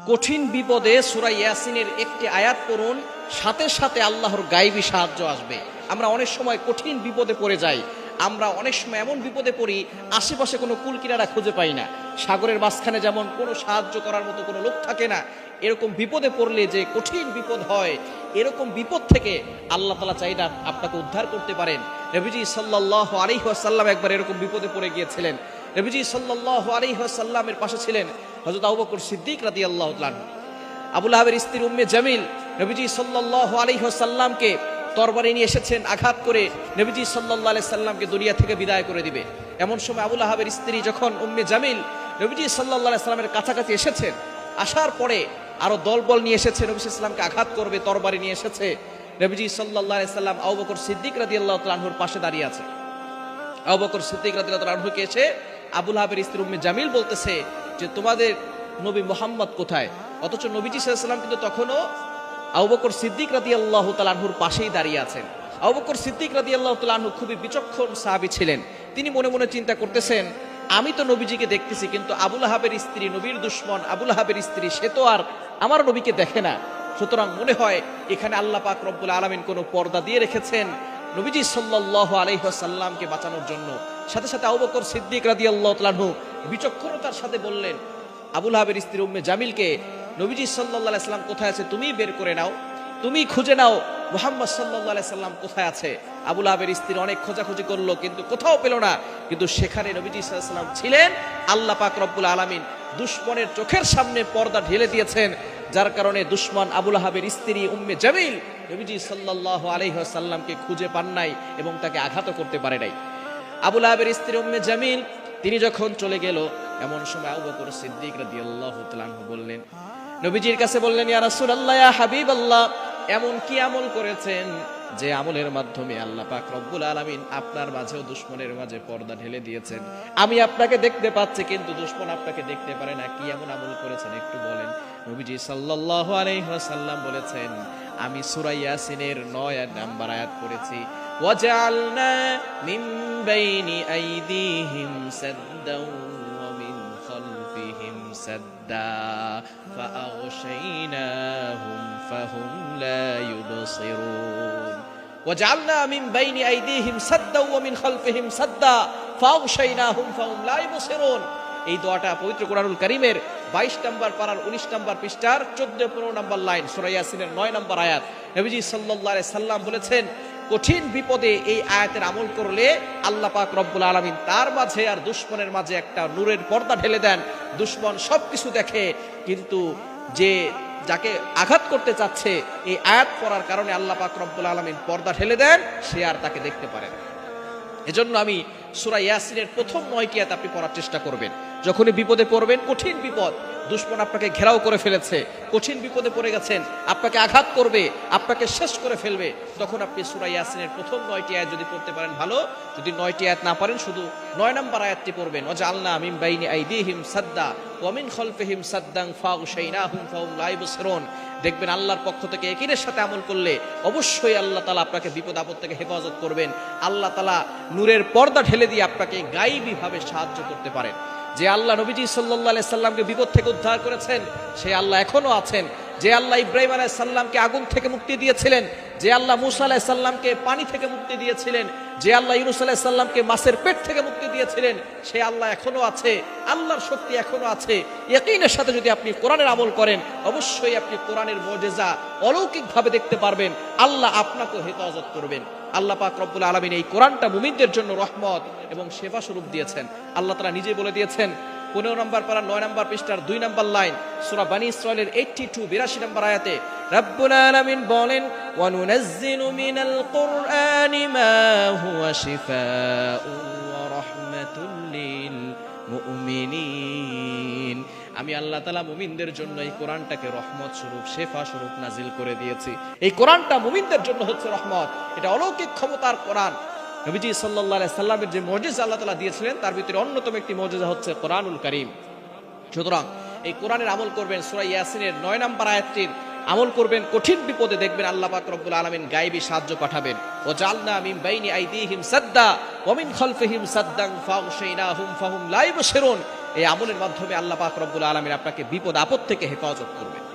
কঠিন বিপদে সূরা ইয়াসিনের একটি আয়াত পড়ুন, সাথে সাথে আল্লাহর গায়েবী সাহায্য আসবে। আমরা অনেক সময় কঠিন বিপদে পড়ে যাই, আমরা অনেক সময় এমন বিপদে পড়ি আশেপাশে কোনো কুল কিনারা খুঁজে পাই না, সাগরের মাঝখানে যেমন কোনো সাহায্য করার মতো কোনো লোক থাকে না, এরকম বিপদে পড়লে যে কঠিন বিপদ হয়, এরকম বিপদ থেকে আল্লাহ তাআলা চাইলে আপনাকে উদ্ধার করতে পারেন। নবীজি সাল্লাল্লাহু আলাইহি ওয়াসাল্লাম একবার এরকম বিপদে পড়ে গিয়েছিলেন। নবীজি সাল্লাল্লাহু আলাইহি ওয়াসাল্লামের পাশে ছিলেন হযরত আবু বকর সিদ্দিক রাদিয়াল্লাহু তাআলা। আবু লাহাবের স্ত্রী উম্মে জামিল নবীজি সাল্লাল্লাহু আলাইহি ওয়াসাল্লামকে তরবারি নিয়ে এসেছেন, আঘাত করে নবীজি সাল্লাল্লাহু আলাইহি সাল্লামকে দুনিয়া থেকে বিদায় করে দিবে। এমন সময় আবু লাহাবের স্ত্রী যখন উম্মে জামিল নবীজি সাল্লাল্লাহু আলাইহি সাল্লামের কাছাকাছি এসেছেন, আসার পরে আরো দলবল নিয়ে এসেছে, নবী সাল্লাল্লাহু আলাইহি সাল্লামকে আঘাত করবে, তরবারি নিয়ে এসেছে। নবীজি সাল্লাল্লাহু আলাইহি সাল্লাম আবু বকর সিদ্দিক রাদিয়াল্লাহু তাআলা আনহুর পাশে দাঁড়িয়ে আছে। আবু বকর সিদ্দিক রাদিয়াল্লাহু তাআলা আনহুকে এসে আবু লাহাবের স্ত্রী উম্মে জামিল বলতেছে যে তোমাদের নবী মুহাম্মদ কোথায়? অথচ নবীজি সাল্লাল্লাহু আলাইহি সাল্লাম কিন্তু তখনও আবু বকর সিদ্দিক রাদিয়াল্লাহু তাআলা আনহুর পাশেই দাঁড়িয়ে আছেন। আবু বকর সিদ্দিক রাদিয়াল্লাহু তাআলা আনহু খুবই বিচক্ষণ সাহাবী ছিলেন। তিনি মনে মনে চিন্তা করতেছেন, আমি তো নবীজিকে দেখতেছি, কিন্তু আবু লাহাবের স্ত্রী, নবীর দুশমন আবু লাহাবের স্ত্রী, সে তো আর আমার নবীকে দেখে না। সুতরাং মনে হয় এখানে আল্লাহ পাক রব্বুল আলামিন কোনো পর্দা দিয়ে রেখেছেন নবীজি সাল্লাল্লাহু আলাইহি ওয়াসাল্লামকে বাঁচানোর জন্য। সাথে সাথে আবু বকর সিদ্দিক রাদিয়াল্লাহু তাআলা আনহু বিচক্ষণতার সাথে বললেন আবু লাহাবের স্ত্রী উম্মে জামিলকে, নবীজি সাল্লাল্লাহু আলাইহি সাল্লাম কোথায় আছে তুমি বের করে নাও, তুমি খুঁজে নাও মুহাম্মদ সাল্লাল্লাহু আলাইহি সাল্লাম কোথায় আছে। আবু লাহাবের স্ত্রী অনেক খোঁজাখুঁজি করলো, কিন্তু কোথাও পেল না। কিন্তু সেখানে নবীজি সাল্লাল্লাহু আলাইহি সাল্লাম ছিলেন। আল্লাহ পাক রব্বুল আলামিন দুশমনের চোখের সামনে পর্দা ঢেলে দিয়েছেন, যার কারণে দুশমন আবু লাহাবের স্ত্রী উম্মে জামিল নবীজি সাল্লাল্লাহু আলাইহি ওয়াসাল্লামকে খুঁজে পান নাই এবং তাকে আঘাত করতে পারে নাই। আবু লাহাবের স্ত্রী উম্মে জামিল তিনি যখন চলে গেল, এমন সময় আবু বকর সিদ্দিক রাদিয়াল্লাহু তাআলা আনহু বললেন, নবীজির কাছে বললেন, ইয়া রাসূলুল্লাহ, ইয়া হাবিবাল্লাহ, এমন কি আমল করেছেন যে আমলের মাধ্যমে আল্লাহ পাক রব্বুল আলামিন আপনার মাঝেও দুশমনের মাঝে পর্দা ঢেলে দিয়েছেন? আমি আপনাকে দেখতে পাচ্ছি কিন্তু দুশমন আপনাকে দেখতে পারে না, কি এমন আমল করেছেন একটু বলেন। নবীজি সাল্লাল্লাহু আলাইহি ওয়াসাল্লাম বলেছেন, আমি সূরা ইয়াসিনের 9 নম্বর আয়াত পড়েছি, ওয়াজআলনা মিন বাইনি আইদিহিম সাদ্দাও ওয়া মিন খালফিহিম সাদ্দা ফাআগশাইনাহুম ফাহুম লা ইউবসিরুন। ওয়াজআলনা মিন বাইনি আইদিহিম সাদ্দা ওয়া মিন খালফিহিম সাদ্দা ফাআগশাইনাহুম ফাহুম লা ইউবসিরুন। এই দোয়াটা পবিত্র কোরআনুল কারীমের 22 নম্বর পারার 19 নম্বর পৃষ্ঠার 14-15 নম্বর লাইন, সূরা ইয়াসিনের 9 নম্বর আয়াত। নবীজি সাল্লাল্লাহু আলাইহি সাল্লাম বলেছেন, কঠিন বিপদে এই আয়াতের আমল করলে আল্লাহ পাক রব্বুল আলামিন তার মাঝে আর দুশমনের মাঝে একটা নূরের পর্দা ঢেলে দেন। দুশমন সবকিছু দেখে, কিন্তু যে যাকে আঘাত করতে চাচ্ছে এই আয়াত পড়ার কারণে আল্লাহ পাক রব্বুল আলামিন পর্দা ঢেলে দেন, সে আর তাকে দেখতে পারে না। এজন্য আমি সূরা ইয়াসিনের প্রথম 9টি আয়াত আপনি পড়ার চেষ্টা করবেন। যখনই বিপদে পড়বেন, কঠিন বিপদ, দুশমন আপনাকে ঘেরাও করে ফেলেছে, কঠিন বিপদে পড়ে গেছেন, আপনাকে আঘাত করবে, আপনাকে শেষ করে ফেলবে, তখন আপনি সূরা ইয়াসিনের প্রথম 9টি আয়াত যদি পড়তে পারেন ভালো, যদি 9টি আয়াত না পারেন শুধু 9 নম্বর আয়াতটি পড়বেন, ওয়াজআলনা মিন বাইনি আইদিহিম সাদ্দা ওয়া মিন খালফিহিম সাদ্দান ফাগশাইনাহুম ফাহুম লা ইউবসিরুন। দেখবেন আল্লাহর পক্ষ থেকে ইয়াকিনের সাথে আমল করলে অবশ্যই আল্লাহ তাআলা আপনাকে বিপদ আপদ থেকে হেফাজত করবেন। আল্লাহ তাআলা নূরের পর্দা ঢেলে দিয়ে আপনাকে গায়বী ভাবে সাহায্য করতে পারেন। যে আল্লাহ নবীজি সাল্লাল্লাহু আলাইহি সাল্লামকে বিপদ থেকে উদ্ধার করেছেন, সেই আল্লাহ এখনো আছেন। যে আল্লাহ ইব্রাহিম আলাইহিস সালামকে আগুন থেকে মুক্তি দিয়েছিলেন, যে আল্লাহ মূসা আলাইহিস সালামকে পানি থেকে মুক্তি দিয়েছিলেন, যে আল্লাহ ইউনূস আলাইহিস সালামকে মাছের পেট থেকে মুক্তি দিয়েছিলেন, সেই আল্লাহ এখনো আছে। আল্লাহর শক্তি এখনো আছে। ইয়াকিনের সাথে যদি আপনি কোরআনের আমল করেন, অবশ্যই আপনি কোরআনের মুজিজা অলৌকিকভাবে দেখতে পারবেন। আল্লাহ আপনাকে হেফাজত করবেন। আল্লাহ পাক রব্বুল আলামিন এই কোরআনটা মুমিনদের জন্য রহমত এবং সেবা স্বরূপ দিয়েছেন। আল্লাহ তাআলা নিজে বলে দিয়েছেন 15 নম্বর পারা 9 নম্বর পৃষ্ঠার 2 নম্বর লাইন, সূরা বনী ইসরাঈলের 82 নম্বর আয়াতে রব্বুল আলামিন বলেন, ওয়া নুনাজ্জিলু মিনাল কুরআনি মা হুয়া শিফাউন ওয়া রাহমাতুল লিল মুমিনিন। আমি আল্লাহ তাআলা মুমিনদের জন্য এই কোরআনটাকে রহমত স্বরূপ, শেফা স্বরূপ নাজিল করে দিয়েছি। এই কোরআনটা মুমিনদের জন্য হচ্ছে রহমত, এটা অলৌকিক ক্ষমতার কোরআন। নবীজি সাল্লাল্লাহু আলাইহি সাল্লামের যে মুজিজা আল্লাহ তাআলা দিয়েছিলেন, তার ভিতরে অন্যতম একটি মুজিজা হচ্ছে কোরআনুল কারীম। সুতরাং এই কোরআনের আমল করবেন, সূরা ইয়াসিনের 9 নম্বর আয়াতটির আমল করবেন। কঠিন বিপদে দেখবেন আল্লাহ পাক রব্বুল আলামিন গায়বী সাহায্য পাঠাবেন। ওয়াজআলনা মিন বাইনি আইদিহিম সাদ্দা ওয়া মিন খালফিহিম সাদ্দান ফাগশাইনাহুম ফাহুম লা ইউবসিরুন। এই আমলের মাধ্যমে আল্লাহ পাক রব্বুল আলামিন আপনাকে বিপদ আপদ থেকে হেফাজত করবে।